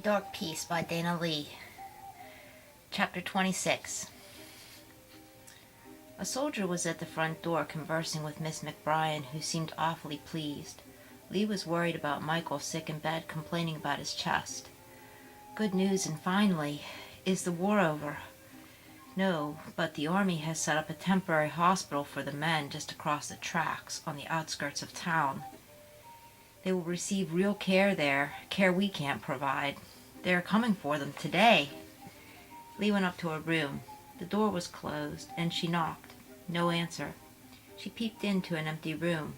Dark Peace by Dana Lee. Chapter 26. A soldier was at the front door conversing with Miss McBrien, who seemed awfully pleased. Lee was worried about Michael, sick in bed, complaining about his chest. Good news, and finally, is the war over? No, but the Army has set up a temporary hospital for the men just across the tracks on the outskirts of town. They will receive real care there, care we can't provide. They are coming for them today. Lee went up to her room. The door was closed, and she knocked. No answer. She peeped into an empty room.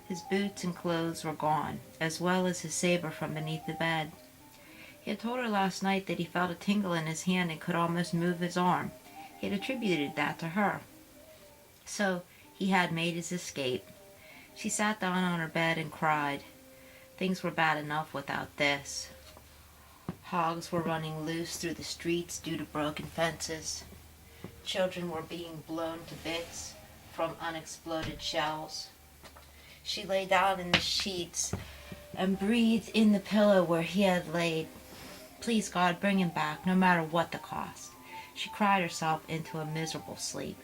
His boots and clothes were gone, as well as his saber from beneath the bed. He had told her last night that he felt a tingle in his hand and could almost move his arm. He had attributed that to her. So he had made his escape. She sat down on her bed and cried. Things were bad enough without this. Hogs were running loose through the streets due to broken fences. Children were being blown to bits from unexploded shells. She lay down in the sheets and breathed in the pillow where he had laid. Please, God, bring him back, no matter what the cost. She cried herself into a miserable sleep.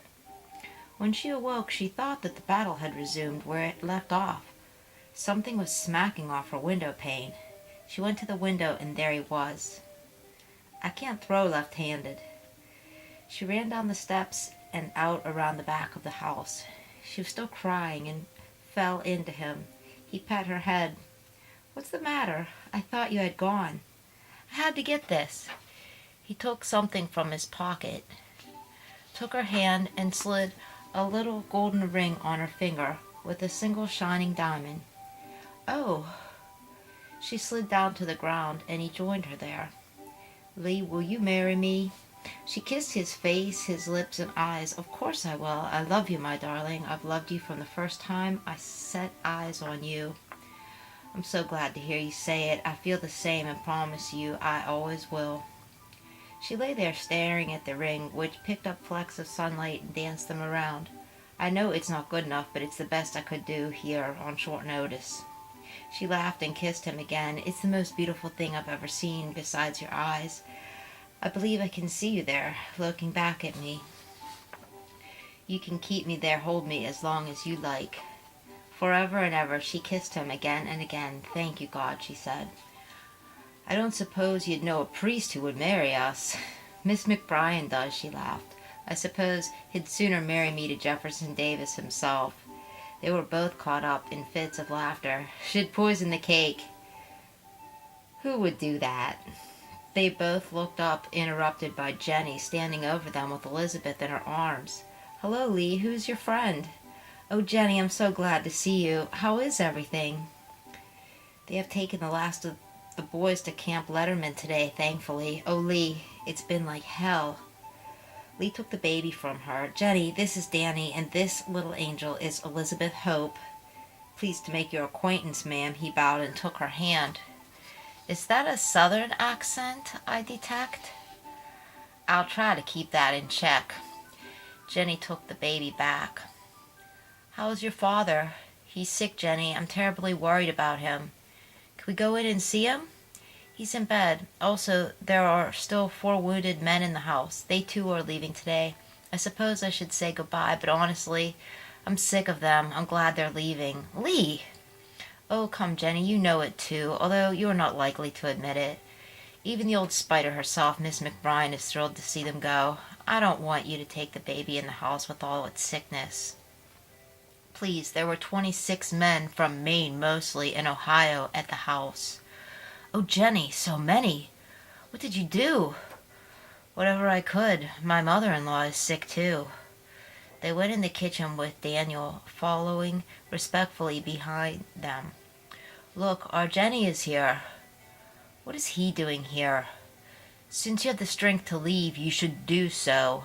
When she awoke, she thought that the battle had resumed where it left off. Something was smacking off her window pane. She went to the window, and there he was. I can't throw left-handed. She ran down the steps and out around the back of the house. She was still crying and fell into him. He pat her head. What's the matter? I thought you had gone. I had to get this. He took something from his pocket, took her hand, and slid a little golden ring on her finger with a single shining diamond. Oh! She slid down to the ground, and he joined her there. Lee, will you marry me? She kissed his face, his lips, and eyes. Of course I will. I love you, my darling. I've loved you from the first time I set eyes on you. I'm so glad to hear you say it. I feel the same and promise you I always will. She lay there staring at the ring, which picked up flecks of sunlight and danced them around. I know it's not good enough, but it's the best I could do here on short notice. She laughed and kissed him again. It's the most beautiful thing I've ever seen, besides your eyes. I believe I can see you there, looking back at me. You can keep me there, hold me as long as you like. Forever and ever. She kissed him again and again. Thank you, God, she said. I don't suppose you'd know a priest who would marry us. Miss McBrien does, she laughed. I suppose he'd sooner marry me to Jefferson Davis himself. They were both caught up in fits of laughter. She'd poison the cake. Who would do that? They both looked up, interrupted by Jenny standing over them with Elizabeth in her arms. Hello, Lee. Who's your friend? Oh, Jenny, I'm so glad to see you. How is everything? They have taken the last of the boys to Camp Letterman today, thankfully. Oh, Lee, it's been like hell. Lee took the baby from her. Jenny, this is Danny, and this little angel is Elizabeth Hope. Pleased to make your acquaintance, ma'am. He bowed and took her hand. Is that a southern accent I detect? I'll try to keep that in check. Jenny took the baby back. How's your father? He's sick, Jenny. I'm terribly worried about him. Can we go in and see him? He's in bed. Also, there are still 4 wounded men in the house. They too are leaving today. I suppose I should say goodbye, but honestly, I'm sick of them. I'm glad they're leaving. Lee! Oh, come, Jenny, you know it too, although you're not likely to admit it. Even the old spider herself, Miss McBrien, is thrilled to see them go. I don't want you to take the baby in the house with all its sickness. Please, there were 26 men from Maine mostly and Ohio at the house. Oh, Jenny, so many. What did you do? Whatever I could. My mother-in-law is sick too. They went in the kitchen with Daniel following respectfully behind them. Look, our Jenny is here. What is he doing here? Since you have the strength to leave, you should do so.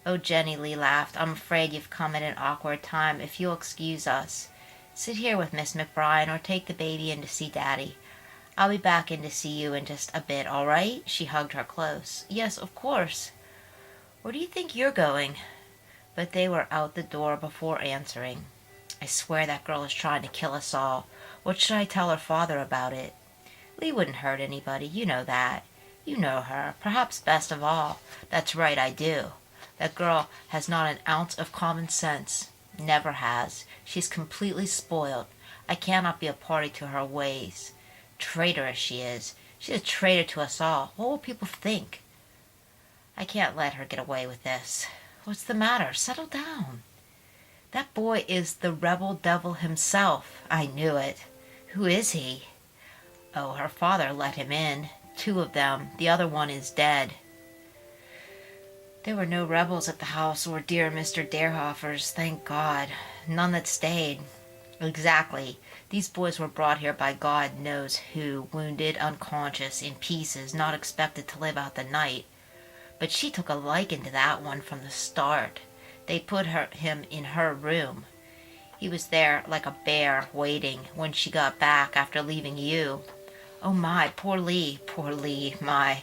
Oh, Jenny, Lee laughed. I'm afraid you've come at an awkward time. If you'll excuse us. Sit here with Miss McBrien or take the baby in to see Daddy. I'll be back in to see you in just a bit, all right? She hugged her close. Yes, of course. Where do you think you're going? But they were out the door before answering. I swear that girl is trying to kill us all. What should I tell her father about it? Lee wouldn't hurt anybody, you know that. You know her, perhaps best of all. That's right, I do. That girl has not an ounce of common sense. Never has. She's completely spoiled. I cannot be a party to her ways. Traitorous she is. She's a traitor to us all. What will people think? I can't let her get away with this. What's the matter? Settle down. That boy is the rebel devil himself. I knew it. Who is he? Oh, her father let him in. 2 of them. The other one is dead. There were no rebels at the house or dear Mr. Derhofer's, thank God. None that stayed. Exactly. These boys were brought here by God knows who, wounded, unconscious, in pieces, not expected to live out the night. But she took a liking to that one from the start. They put him in her room. He was there like a bear, waiting, when she got back after leaving you. Oh my, poor Lee, my.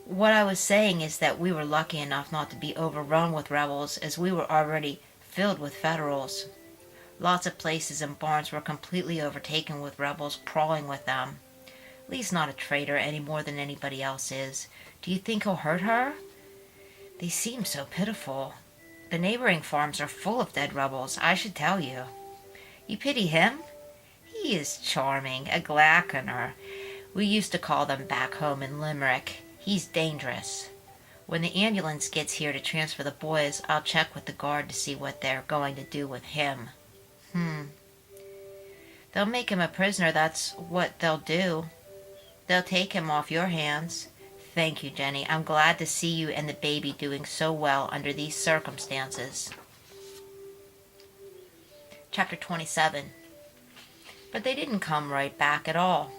What I was saying is that we were lucky enough not to be overrun with rebels, as we were already filled with Federals. Lots of places and barns were completely overtaken with rebels crawling with them. Lee's not a traitor any more than anybody else is. Do you think he'll hurt her? They seem so pitiful. The neighboring farms are full of dead rebels, I should tell you. You pity him? He is charming, a Glakener. We used to call them back home in Limerick. He's dangerous. When the ambulance gets here to transfer the boys, I'll check with the guard to see what they're going to do with him. They'll make him a prisoner, that's what they'll do. They'll take him off your hands. Thank you, Jenny. I'm glad to see you and the baby doing so well under these circumstances. Chapter 27. But they didn't come right back at all.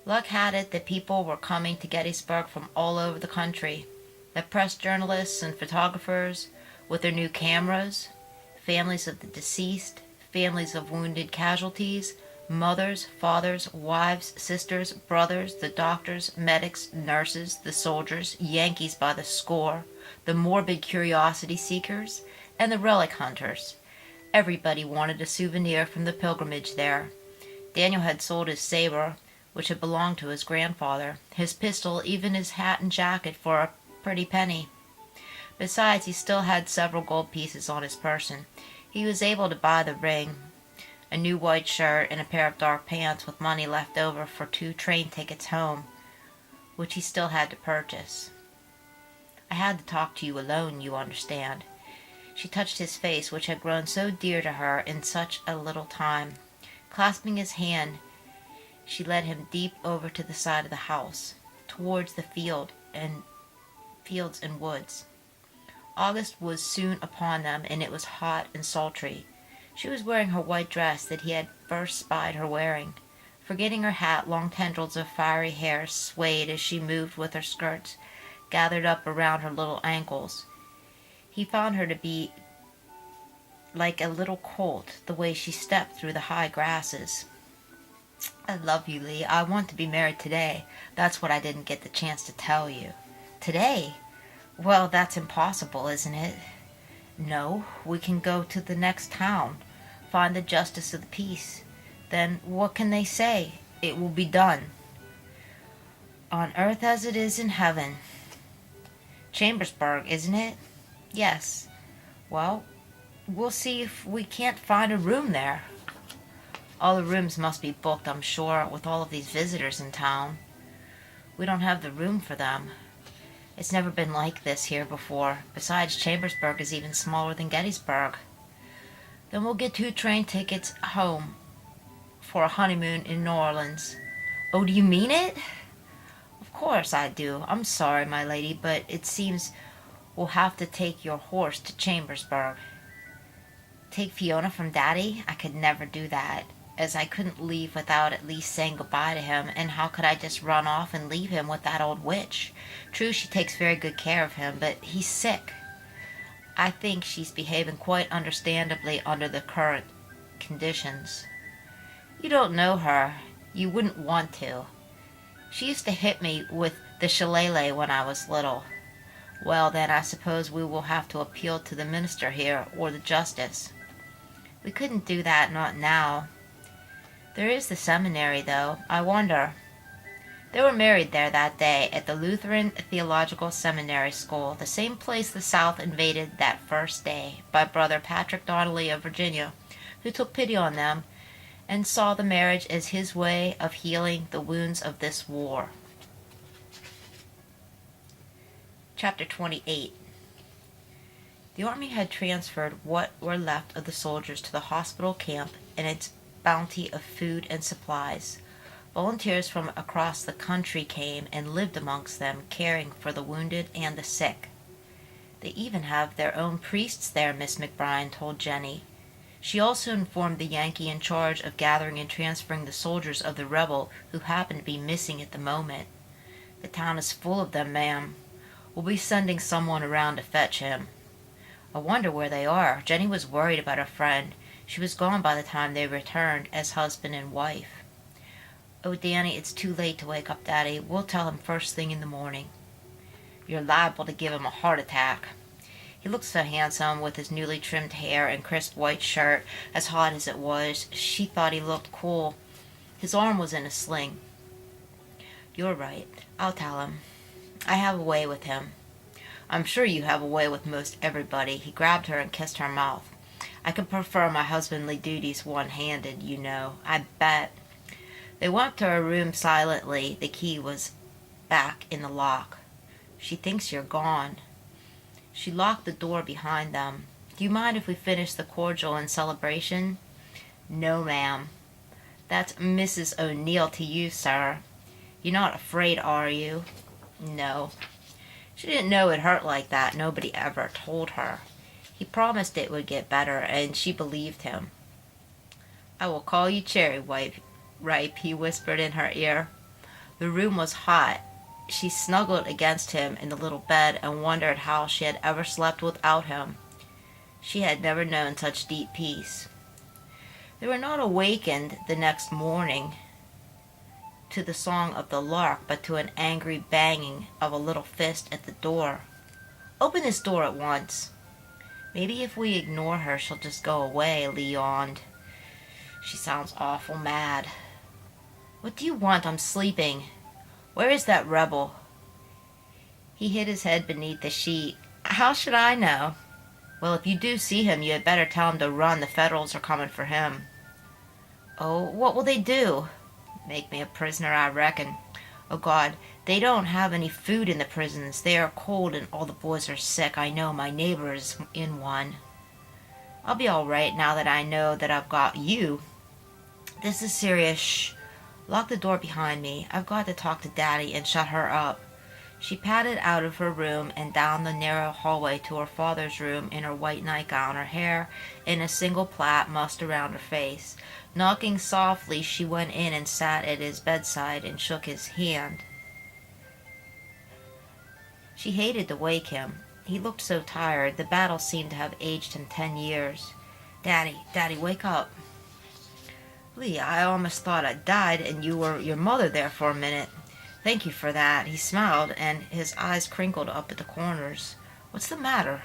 Luck had it that people were coming to Gettysburg from all over the country. The press journalists and photographers with their new cameras, families of the deceased, families of wounded casualties, mothers, fathers, wives, sisters, brothers, the doctors, medics, nurses, the soldiers, Yankees by the score, the morbid curiosity seekers, and the relic hunters. Everybody wanted a souvenir from the pilgrimage there. Daniel had sold his saber, which had belonged to his grandfather, his pistol, even his hat and jacket for a pretty penny. Besides, he still had several gold pieces on his person. He was able to buy the ring, a new white shirt, and a pair of dark pants with money left over for 2 train tickets home, which he still had to purchase. I had to talk to you alone, you understand. She touched his face, which had grown so dear to her in such a little time. Clasping his hand, she led him deep over to the side of the house, towards the fields and woods. August was soon upon them, and it was hot and sultry. She was wearing her white dress that he had first spied her wearing. Forgetting her hat, long tendrils of fiery hair swayed as she moved with her skirts gathered up around her little ankles. He found her to be like a little colt, the way she stepped through the high grasses. I love you, Lee. I want to be married today. That's what I didn't get the chance to tell you. Today? Well, that's impossible, isn't it? No, we can go to the next town, find the justice of the peace. Then what can they say? It will be done. On earth as it is in heaven. Chambersburg, isn't it? Yes. Well, we'll see if we can't find a room there. All the rooms must be booked, I'm sure, with all of these visitors in town. We don't have the room for them. It's never been like this here before. Besides, Chambersburg is even smaller than Gettysburg. Then we'll get 2 train tickets home for a honeymoon in New Orleans. Oh, do you mean it? Of course I do. I'm sorry, my lady, but it seems we'll have to take your horse to Chambersburg. Take Fiona from Daddy? I could never do that, as I couldn't leave without at least saying goodbye to him, and how could I just run off and leave him with that old witch? True, she takes very good care of him, but he's sick. I think she's behaving quite understandably under the current conditions. You don't know her. You wouldn't want to. She used to hit me with the shillelagh when I was little. Well, then I suppose we will have to appeal to the minister here, or the justice. We couldn't do that, not now. There is the seminary, though. I wonder. They were married there that day at the Lutheran Theological Seminary School, the same place the South invaded that first day, by Brother Patrick Donnelly of Virginia, who took pity on them and saw the marriage as his way of healing the wounds of this war. Chapter 28. The Army had transferred what were left of the soldiers to the hospital camp and its bounty of food and supplies. Volunteers from across the country came and lived amongst them, caring for the wounded and the sick. They even have their own priests there, Miss McBride told Jenny. She also informed the Yankee in charge of gathering and transferring the soldiers of the rebel who happened to be missing at the moment. The town is full of them, ma'am. We'll be sending someone around to fetch him. I wonder where they are. Jenny was worried about her friend. She was gone by the time they returned as husband and wife. Oh, Danny, it's too late to wake up Daddy. We'll tell him first thing in the morning. You're liable to give him a heart attack. He looked so handsome with his newly trimmed hair and crisp white shirt, as hot as it was. She thought he looked cool. His arm was in a sling. You're right. I'll tell him. I have a way with him. I'm sure you have a way with most everybody. He grabbed her and kissed her mouth. I can prefer my husbandly duties one-handed, you know. I bet. They went to her room silently. The key was back in the lock. She thinks you're gone. She locked the door behind them. Do you mind if we finish the cordial in celebration? No, ma'am. That's Mrs. O'Neill to you, sir. You're not afraid, are you? No. She didn't know it hurt like that. Nobody ever told her. He promised it would get better, and she believed him. I will call you Cherry Ripe, he whispered in her ear. The room was hot. She snuggled against him in the little bed and wondered how she had ever slept without him. She had never known such deep peace. They were not awakened the next morning to the song of the lark, but to an angry banging of a little fist at the door. Open this door at once. Maybe if we ignore her, she'll just go away, Lee yawned. She sounds awful mad. What do you want? I'm sleeping. Where is that rebel? He hid his head beneath the sheet. How should I know? Well, if you do see him, you had better tell him to run. The Federals are coming for him. Oh, what will they do? Make me a prisoner, I reckon. Oh, God, they don't have any food in the prisons. They are cold and all the boys are sick. I know my neighbor is in one. I'll be all right now that I know that I've got you. This is serious. Shh. Lock the door behind me. I've got to talk to Daddy and shut her up. She padded out of her room and down the narrow hallway to her father's room in her white nightgown, her hair in a single plait mussed around her face. Knocking softly, she went in and sat at his bedside and shook his hand. She hated to wake him. He looked so tired. The battle seemed to have aged him 10 years. Daddy, wake up. Lee, I almost thought I'd died and you were your mother there for a minute. Thank you for that. He smiled and his eyes crinkled up at the corners. What's the matter?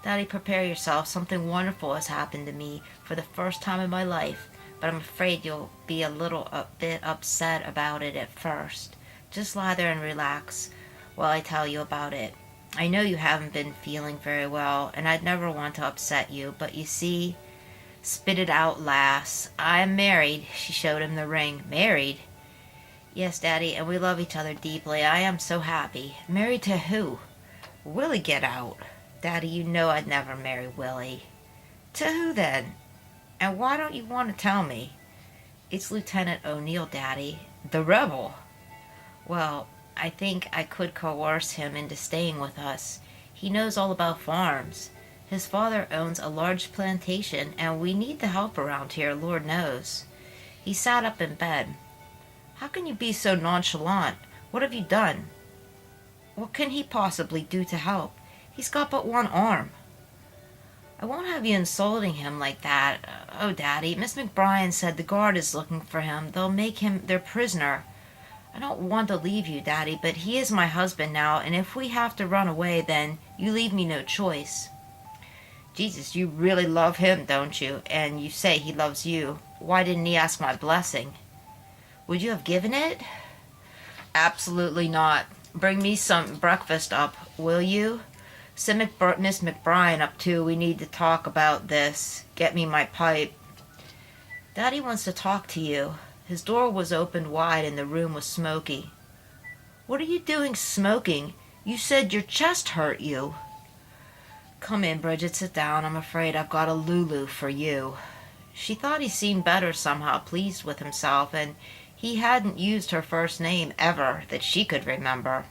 Daddy, prepare yourself. Something wonderful has happened to me for the first time in my life, but I'm afraid you'll be a bit upset about it at first. Just lie there and relax while I tell you about it. I know you haven't been feeling very well, and I'd never want to upset you, but you see... Spit it out, lass. I am married. She showed him the ring. Married? Yes, Daddy, and we love each other deeply. I am so happy. Married to who? Willie, get out. Daddy, you know I'd never marry Willie. To who then? And why don't you want to tell me? It's Lieutenant O'Neill, Daddy. The rebel. Well, I think I could coerce him into staying with us. He knows all about farms. His father owns a large plantation, and we need the help around here, Lord knows. He sat up in bed. How can you be so nonchalant? What have you done? What can he possibly do to help? He's got but one arm. I won't have you insulting him like that. Oh, Daddy, Miss McBride said the guard is looking for him. They'll make him their prisoner. I don't want to leave you, Daddy, but he is my husband now, and if we have to run away, then you leave me no choice. Jesus, you really love him, don't you? And you say he loves you. Why didn't he ask my blessing? Would you have given it? Absolutely not. Bring me some breakfast up, will you? Send Miss McBride up too. We need to talk about this. Get me my pipe. Daddy wants to talk to you. His door was opened wide and the room was smoky. What are you doing smoking? You said your chest hurt you. Come in, Bridget, sit down. I'm afraid I've got a Lulu for you. She thought he seemed better somehow, pleased with himself, and he hadn't used her first name ever that she could remember.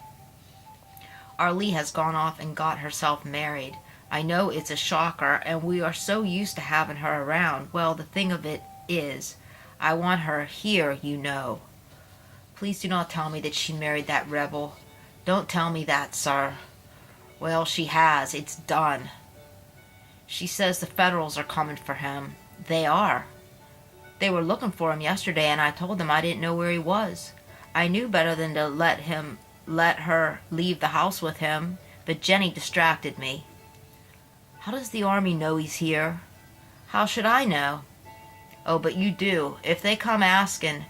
Arlie has gone off and got herself married. I know it's a shocker, and we are so used to having her around. Well, the thing of it is, I want her here, you know. Please do not tell me that she married that rebel. Don't tell me that, sir. Well, she has. It's done. She says the Federals are coming for him. They are. They were looking for him yesterday, and I told them I didn't know where he was. I knew better than to let her leave the house with him, but Jenny distracted me. How does the army know he's here? How should I know? Oh, but you do. If they come asking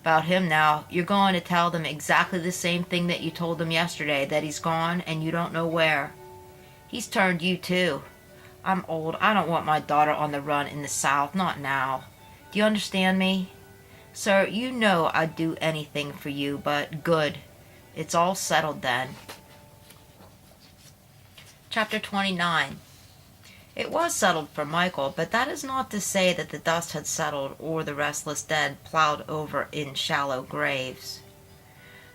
about him now, you're going to tell them exactly the same thing that you told them yesterday, that he's gone and you don't know where. He's turned you too. I'm old. I don't want my daughter on the run in the South, not now. Do you understand me? Sir, you know I'd do anything for you, but good. It's all settled then. Chapter 29. It was settled for Michael, but that is not to say that the dust had settled or the restless dead plowed over in shallow graves.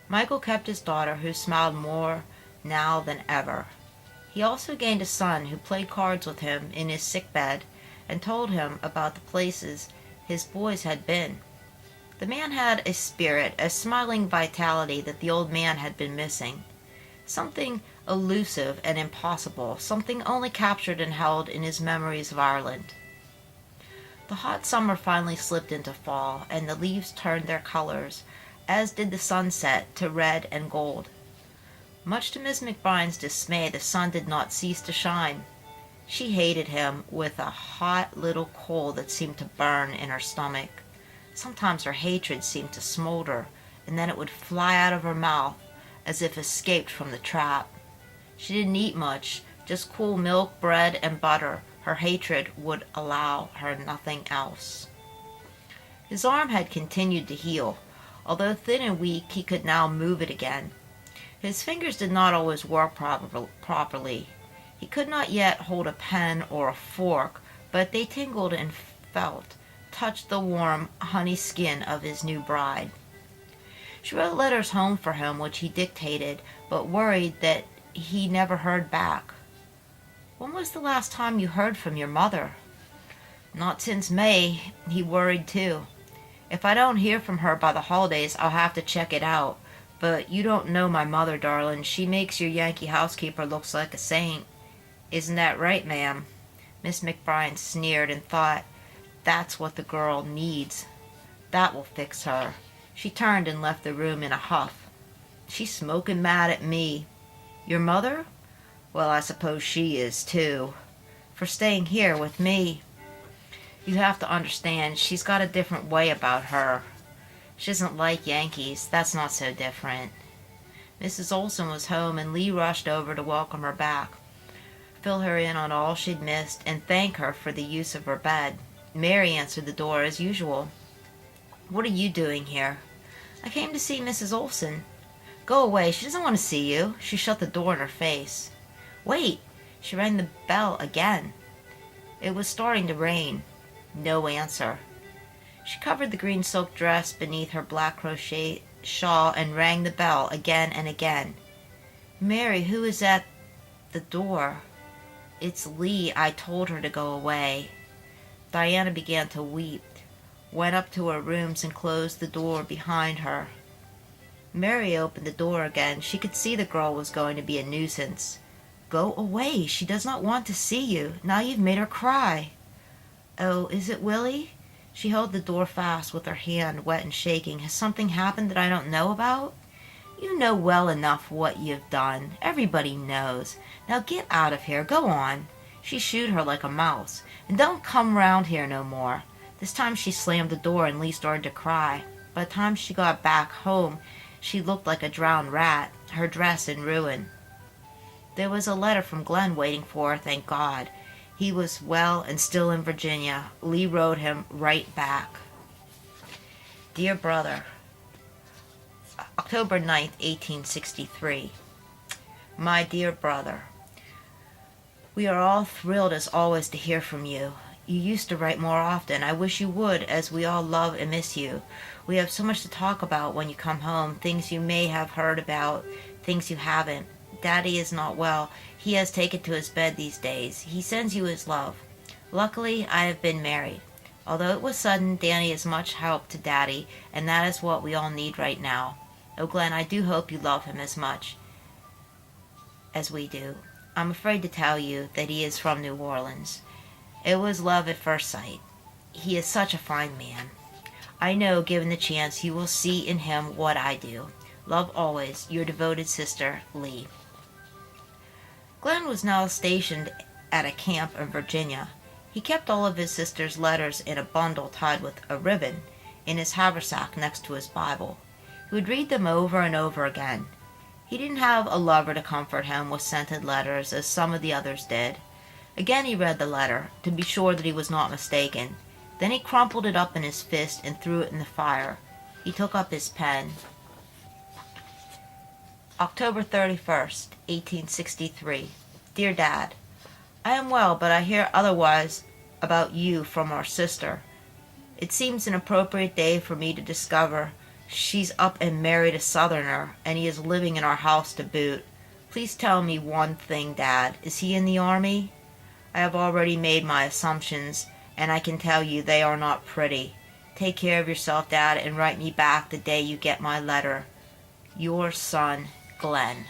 Michael kept his daughter, who smiled more now than ever. He also gained a son who played cards with him in his sick bed and told him about the places his boys had been. The man had a spirit, a smiling vitality that the old man had been missing. Something elusive and impossible, something only captured and held in his memories of Ireland. The hot summer finally slipped into fall, and the leaves turned their colors, as did the sunset, to red and gold. Much to Miss McBride's dismay, the sun did not cease to shine. She hated him with a hot little coal that seemed to burn in her stomach. Sometimes her hatred seemed to smolder, and then it would fly out of her mouth as if escaped from the trap. She didn't eat much, just cool milk, bread, and butter. Her hatred would allow her nothing else. His arm had continued to heal. Although thin and weak, he could now move it again. His fingers did not always work properly. He could not yet hold a pen or a fork, but they tingled and touched the warm, honey skin of his new bride. She wrote letters home for him, which he dictated, but worried that he never heard back. When was the last time you heard from your mother? Not since May. He worried too. If I don't hear from her by the holidays, I'll have to check it out. But you don't know my mother, darling. She makes your Yankee housekeeper look like a saint. Isn't that right, ma'am? Miss McBride sneered and thought, that's what the girl needs. That will fix her. She turned and left the room in a huff. She's smoking mad at me. Your mother? Well, I suppose she is, too. For staying here with me. You have to understand, she's got a different way about her. She doesn't like Yankees. That's not so different. Mrs. Olson was home, and Lee rushed over to welcome her back, fill her in on all she'd missed, and thank her for the use of her bed. Mary answered the door as usual. What are you doing here? I came to see Mrs. Olson. Go away. She doesn't want to see you. She shut the door in her face. Wait. She rang the bell again. It was starting to rain. No answer. She covered the green silk dress beneath her black crochet shawl and rang the bell again and again. Mary, who is at the door? It's Lee. I told her to go away. Diana began to weep, went up to her rooms and closed the door behind her. Mary opened the door again. She could see the girl was going to be a nuisance. Go away. She does not want to see you. Now you've made her cry. Oh, is it Willie? She held the door fast with her hand wet and shaking. Has something happened that I don't know about? You know well enough what you've done. Everybody knows. Now get out of here. Go on. She shooed her like a mouse. And don't come round here no more. This time she slammed the door and Lee started to cry. By the time she got back home, She looked like a drowned rat, her dress in ruin. There was a letter from Glenn waiting for her, thank God. He was well and still in Virginia. Lee wrote him right back. Dear Brother, October 9th, 1863. My dear brother, we are all thrilled as always to hear from you. You used to write more often. I wish you would, as we all love and miss you. We have so much to talk about when you come home, things you may have heard about, things you haven't. Daddy is not well. He has taken to his bed these days. He sends you his love. Luckily, I have been married. Although it was sudden, Danny is much help to Daddy, and that is what we all need right now. Oh, Glenn, I do hope you love him as much as we do. I'm afraid to tell you that he is from New Orleans. It was love at first sight. He is such a fine man. I know, given the chance, you will see in him what I do. Love always, your devoted sister, Lee. Glenn was now stationed at a camp in Virginia. He kept all of his sister's letters in a bundle tied with a ribbon in his haversack next to his Bible. He would read them over and over again. He didn't have a lover to comfort him with scented letters, as some of the others did. Again he read the letter, to be sure that he was not mistaken. Then he crumpled it up in his fist and threw it in the fire. He took up his pen. October 31st, 1863. Dear Dad, I am well, but I hear otherwise about you from our sister. It seems an appropriate day for me to discover she's up and married a Southerner, and he is living in our house to boot. Please tell me one thing, Dad. Is he in the army? I have already made my assumptions, and I can tell you they are not pretty. Take care of yourself, Dad, and write me back the day you get my letter. Your son, Glenn.